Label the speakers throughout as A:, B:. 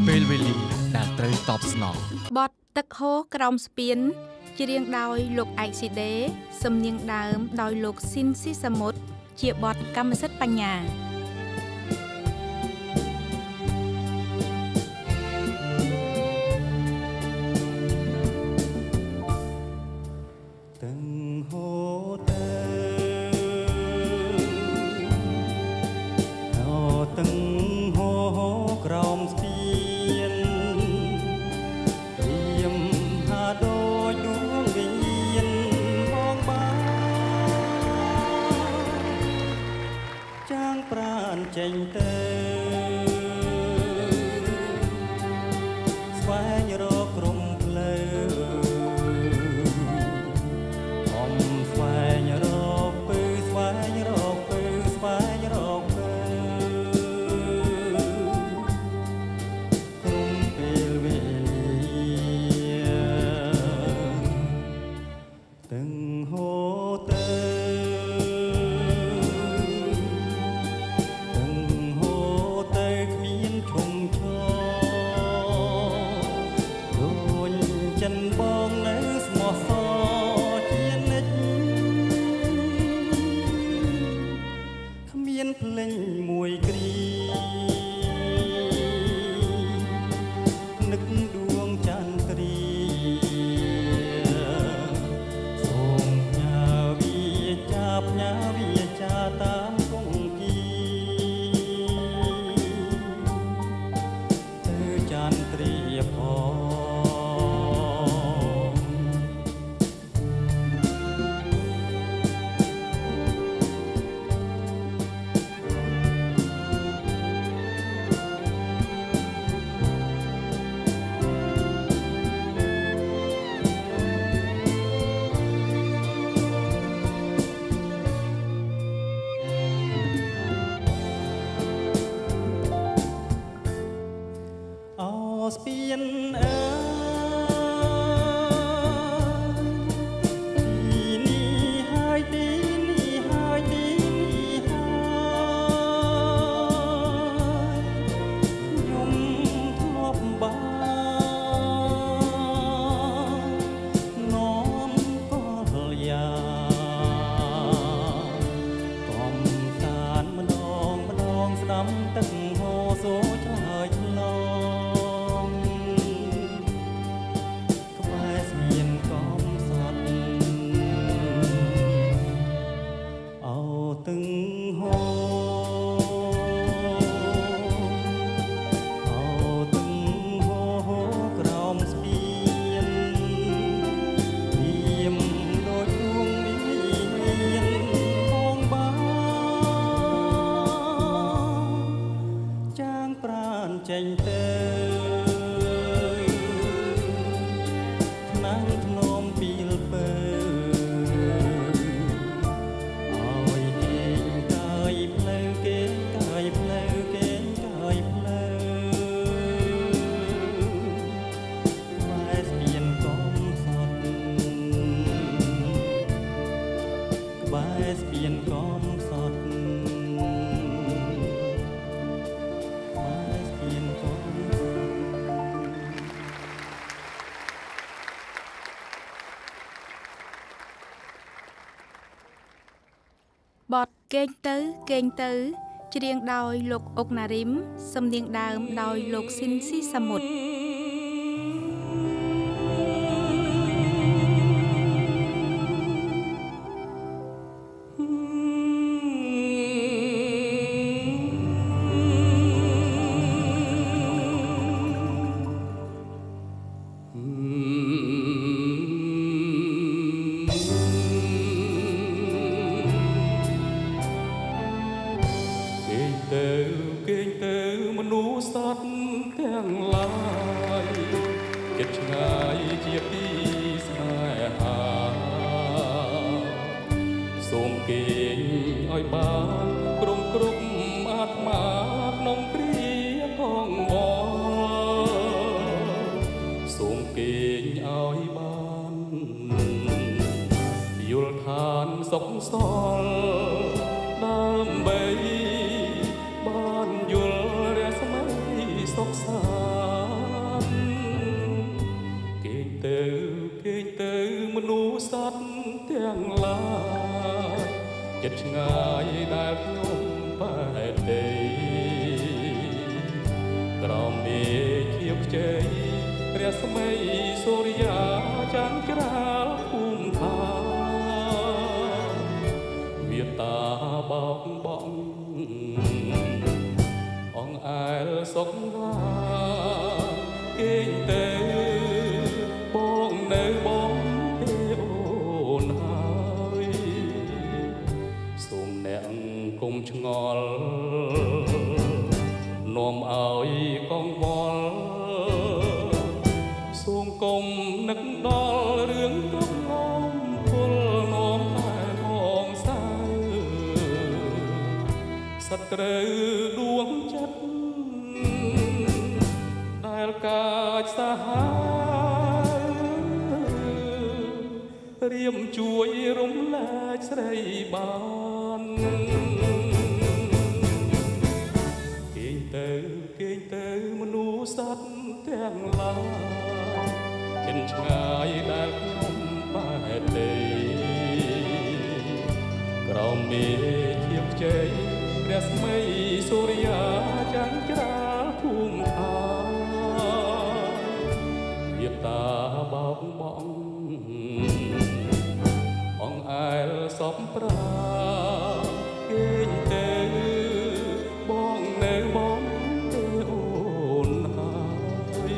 A: ពេលវេលាដែលត្រូវតបស្នង
B: បទទឹកហូរក្រោមស្ពានច្រៀងដោយលោកឯកស៊ីដេសំនៀងដើមដោយលោកស៊ីនស៊ីសាមុតជាបទកម្មសិទ្ធិបញ្ញា
C: ចេញទៅស្វែងរកក្រុមផ្លូវអមស្វែងរកពើស្វែងរកពើស្វែងរកពើក្រុមពេលវេលាទាំងហូរទៅភ្លេងមួយគ្រានឹកដួងចន្ទ្រាសូមផ្ញើវាចាផ្ញើវាចាតាមគង្គាទៅចន្ទ្រាផងស្ពានអើទីនេះហើយទីនេះហើយទីនេះហើយខ្ញុំធ្លាប់បាននាំកលយាកំសាន្តម្ដងម្ដងស្ដាំទឹកហូរសូរឆ្លើយឆ្លងទឹងហូរទឹងហូរក្រោមស្ពាននាមដូចដួងមានផងបានចាងប្រានចេញទៅថ្នាំងធ្នមពីលពើស្ពានកំសត់ស្ពានកំ
B: បទគេងទៅគេងទៅច្រៀងដោយលោកអុកណារីមសំនៀងដើមដោយលោកស៊ីនស៊ីសាមុត
C: គេងទៅមនុស្សសត្វទាំងឡាយគិតឆ្ងាយជាទីស្នេហាសូមគេងឲ្យបានគ្រប់អាត្មាក្នុងព្រាផងបងសូមគេងឲ្យបានយល់ឋានសុខសល់ដើម្បីបានយល់ សត្វទាំងឡាយចិត្តឆ្ងាយដែលខ្ញុំបែកដីក្រោមមេឃៀវខ្ចីព្រះស្មីសូរិយាចាំងច្រាលភូមិឋានវាតាបោកបង់អងអែលសុខឡាគេងទៅបងនៅបងទេអូនហើយសូមអ្នកគុំឆ្ងល់នាំឲ្យកងវល់សូមគុំនឹកដល់រឿងទុកងំពលនាំតែមកសៅសត្រូវដួងចិត្តដែលកាចសាហាវរៀមជួយរំលែកស្រីបានគេងទៅមនុស្សសត្វទាំងឡាយចិនឆ្ងាយដែលខ្ញុំបែកដីក្រោមមេឃៀវខ្ចីព្រះស្មីសូរិយាចាំងច្រាលភូមិឋានវាតាបោកបង់អងអែលសពប្រាគេងទៅបងនៅបងទេអូនហើយ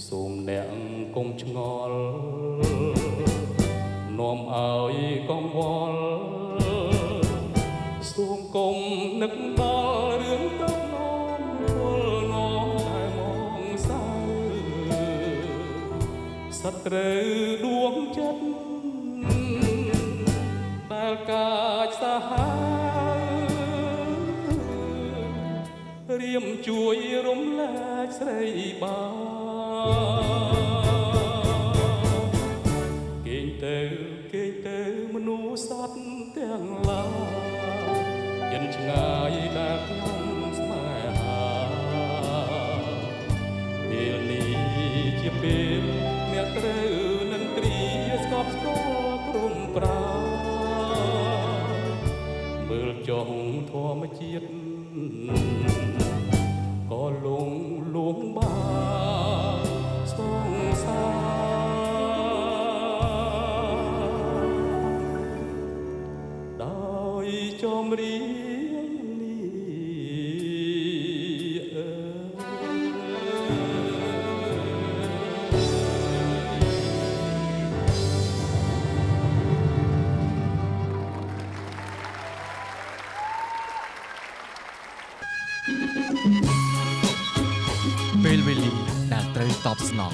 C: សូមអ្នកកុំឆ្ងល់នាំឲ្យកងវល់សូមគុំនឹកដល់រឿងទឹកនាំពលនាំតែមកសៅសត្រូវដួងចិត្តដែលកាចសាហាវរៀមជួយរំលែកស្រីបានគេងទៅមនុស្សសត្វទាំងឡាយចិនឆ្ងាយដែលខ្ញុំស្នេហាពេលនេះជាពេលអ្នកត្រូវនឹងទ្រាស្កប់ស្កល់ក្រុមប្រាមើលចុះធម្មជាតិក៏លងលួងបានសងសារដោយចំរៀងនេះ
A: ពេលវេលាដែលត្រូវតបស្នង